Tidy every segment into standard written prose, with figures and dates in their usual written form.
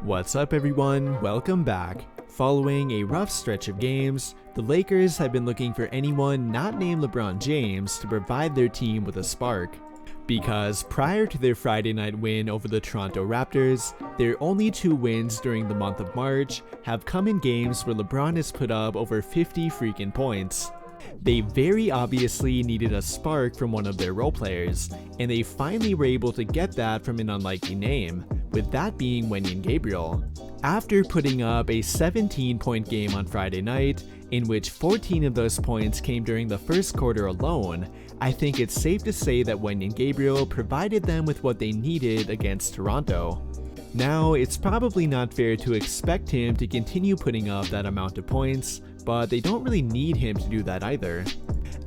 What's up everyone, welcome back. Following a rough stretch of games, the Lakers have been looking for anyone not named LeBron James to provide their team with a spark. Because prior to their Friday night win over the Toronto Raptors, their only two wins during the month of March have come in games where LeBron has put up over 50 freaking points. They very obviously needed a spark from one of their role players, and they finally were able to get that from an unlikely name, with that being Wenyen Gabriel. After putting up a 17-point game on Friday night, in which 14 of those points came during the first quarter alone, I think it's safe to say that Wenyen Gabriel provided them with what they needed against Toronto. Now, it's probably not fair to expect him to continue putting up that amount of points, but they don't really need him to do that either.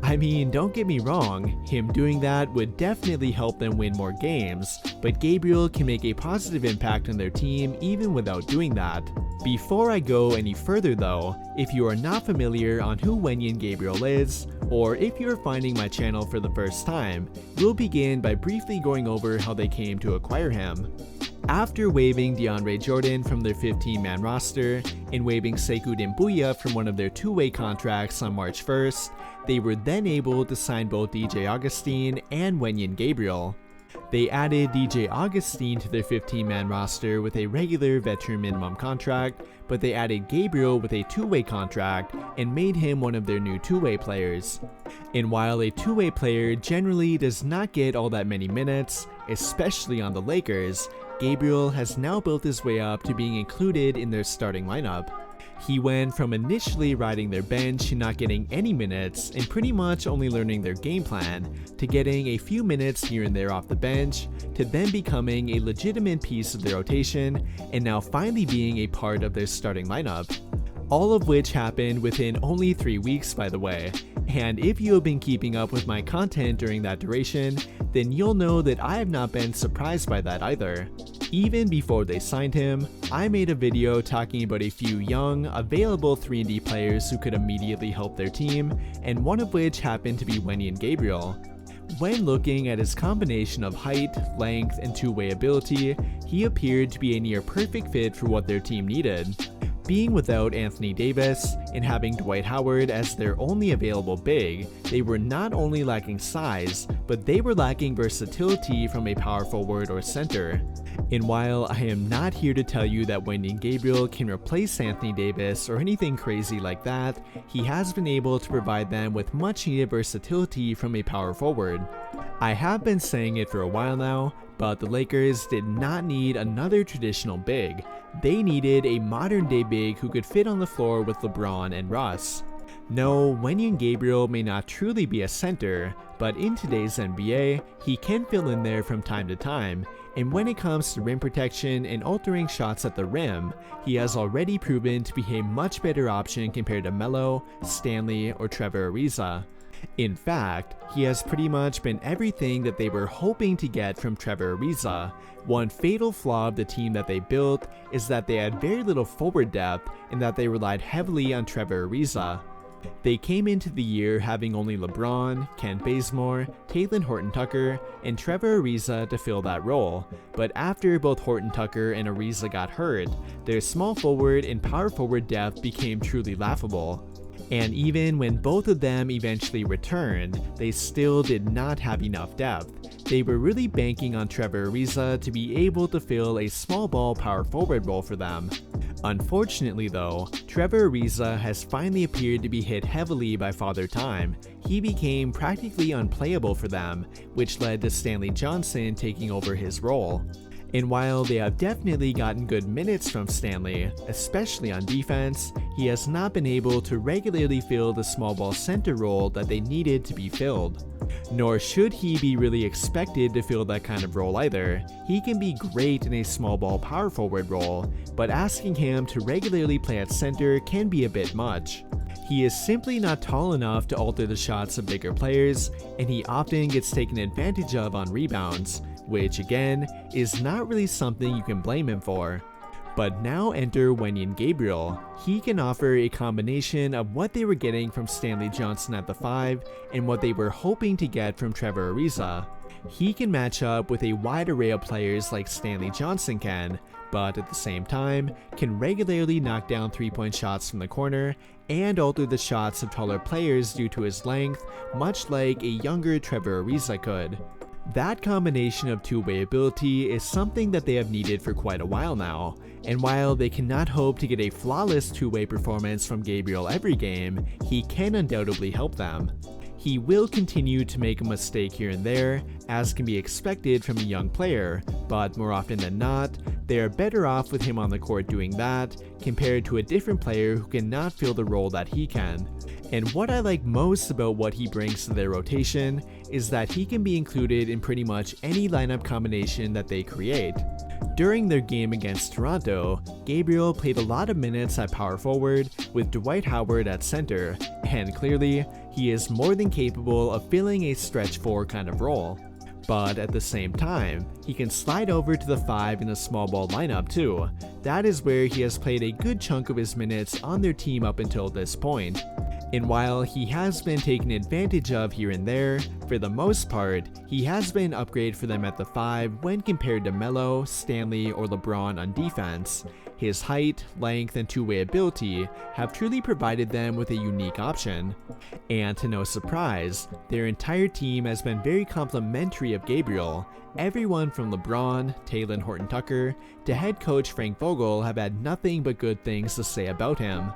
I mean, don't get me wrong, him doing that would definitely help them win more games, but Gabriel can make a positive impact on their team even without doing that. Before I go any further though, if you are not familiar on who Wenyen Gabriel is, or if you are finding my channel for the first time, we'll begin by briefly going over how they came to acquire him. After waiving DeAndre Jordan from their 15-man roster and waiving Sekou Doumbouya from one of their two-way contracts on March 1st, they were then able to sign both DJ Augustin and Wenyen Gabriel. They added DJ Augustin to their 15-man roster with a regular veteran minimum contract, but they added Gabriel with a two-way contract and made him one of their new two-way players. And while a two-way player generally does not get all that many minutes, especially on the Lakers, Gabriel has now built his way up to being included in their starting lineup. He went from initially riding their bench and not getting any minutes and pretty much only learning their game plan, to getting a few minutes here and there off the bench, to then becoming a legitimate piece of their rotation, and now finally being a part of their starting lineup. All of which happened within only 3 weeks, by the way. And if you have been keeping up with my content during that duration, then you'll know that I have not been surprised by that either. Even before they signed him, I made a video talking about a few young, available 3-and-D players who could immediately help their team, and one of which happened to be Wenyen Gabriel. When looking at his combination of height, length, and two-way ability, he appeared to be a near perfect fit for what their team needed. Being without Anthony Davis and having Dwight Howard as their only available big, they were not only lacking size, but they were lacking versatility from a power forward or center. And while I am not here to tell you that Wenyen Gabriel can replace Anthony Davis or anything crazy like that, he has been able to provide them with much needed versatility from a power forward. I have been saying it for a while now, but the Lakers did not need another traditional big. They needed a modern day big who could fit on the floor with LeBron and Russ. No, Wenyen Gabriel may not truly be a center, but in today's NBA, he can fill in there from time to time, and when it comes to rim protection and altering shots at the rim, he has already proven to be a much better option compared to Melo, Stanley, or Trevor Ariza. In fact, he has pretty much been everything that they were hoping to get from Trevor Ariza. One fatal flaw of the team that they built is that they had very little forward depth and that they relied heavily on Trevor Ariza. They came into the year having only LeBron, Kent Bazemore, Talen Horton-Tucker, and Trevor Ariza to fill that role, but after both Horton-Tucker and Ariza got hurt, their small forward and power forward depth became truly laughable. And even when both of them eventually returned, they still did not have enough depth. They were really banking on Trevor Ariza to be able to fill a small ball power forward role for them. Unfortunately though, Trevor Ariza has finally appeared to be hit heavily by Father Time. He became practically unplayable for them, which led to Stanley Johnson taking over his role. And while they have definitely gotten good minutes from Stanley, especially on defense, he has not been able to regularly fill the small ball center role that they needed to be filled. Nor should he be really expected to fill that kind of role either. He can be great in a small ball power forward role, but asking him to regularly play at center can be a bit much. He is simply not tall enough to alter the shots of bigger players, and he often gets taken advantage of on rebounds, which again, is not really something you can blame him for. But now enter Wenyen Gabriel. He can offer a combination of what they were getting from Stanley Johnson at the 5 and what they were hoping to get from Trevor Ariza. He can match up with a wide array of players like Stanley Johnson can, but at the same time can regularly knock down 3-point shots from the corner and alter the shots of taller players due to his length, much like a younger Trevor Ariza could. That combination of two-way ability is something that they have needed for quite a while now, and while they cannot hope to get a flawless two-way performance from Gabriel every game, he can undoubtedly help them. He will continue to make a mistake here and there, as can be expected from a young player, but more often than not, they are better off with him on the court doing that, compared to a different player who cannot fill the role that he can. And what I like most about what he brings to their rotation is that he can be included in pretty much any lineup combination that they create. During their game against Toronto, Gabriel played a lot of minutes at power forward with Dwight Howard at center, and clearly, he is more than capable of filling a stretch 4 kind of role. But at the same time, he can slide over to the 5 in the small ball lineup too. That is where he has played a good chunk of his minutes on their team up until this point. And while he has been taken advantage of here and there, for the most part, he has been an upgrade for them at the 5 when compared to Melo, Stanley, or LeBron on defense. His height, length, and two-way ability have truly provided them with a unique option. And to no surprise, their entire team has been very complimentary of Gabriel. Everyone from LeBron, Talen Horton-Tucker, to head coach Frank Vogel have had nothing but good things to say about him.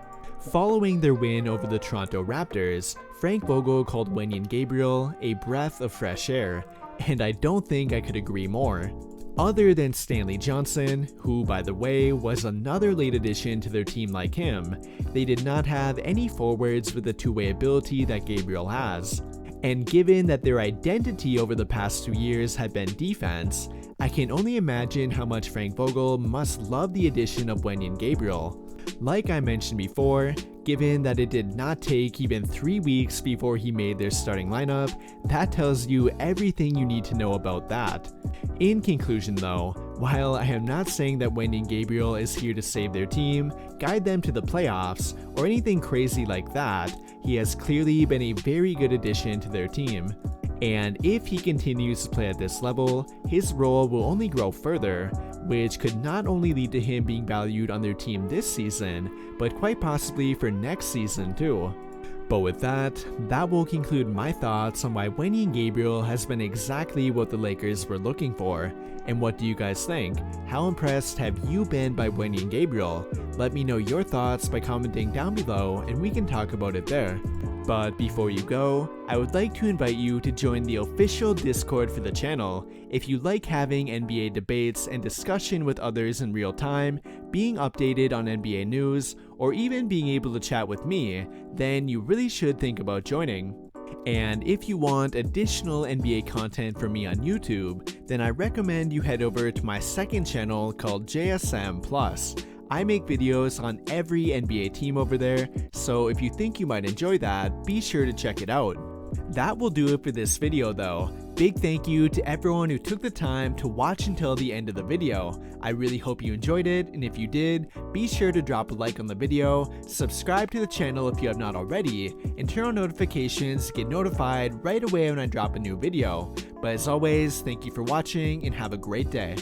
Following their win over the Toronto Raptors, Frank Vogel called Wenyen Gabriel a breath of fresh air, and I don't think I could agree more. Other than Stanley Johnson, who by the way was another late addition to their team like him, they did not have any forwards with the two-way ability that Gabriel has. And given that their identity over the past 2 years had been defense, I can only imagine how much Frank Vogel must love the addition of Wenyen Gabriel. Like I mentioned before, given that it did not take even 3 weeks before he made their starting lineup, that tells you everything you need to know about that. In conclusion though, while I am not saying that Wenyen Gabriel is here to save their team, guide them to the playoffs, or anything crazy like that, he has clearly been a very good addition to their team. And if he continues to play at this level, his role will only grow further, which could not only lead to him being valued on their team this season, but quite possibly for next season too. But with that will conclude my thoughts on why Wenyen Gabriel has been exactly what the Lakers were looking for. And what do you guys think? How impressed have you been by Wenyen Gabriel? Let me know your thoughts by commenting down below and we can talk about it there. But before you go, I would like to invite you to join the official Discord for the channel. If you like having NBA debates and discussion with others in real time, being updated on NBA news, or even being able to chat with me, then you really should think about joining. And if you want additional NBA content from me on YouTube, then I recommend you head over to my second channel called JSM Plus. I make videos on every NBA team over there, so if you think you might enjoy that, be sure to check it out. That will do it for this video though. Big thank you to everyone who took the time to watch until the end of the video. I really hope you enjoyed it, and if you did, be sure to drop a like on the video, subscribe to the channel if you have not already, and turn on notifications to get notified right away when I drop a new video. But as always, thank you for watching and have a great day.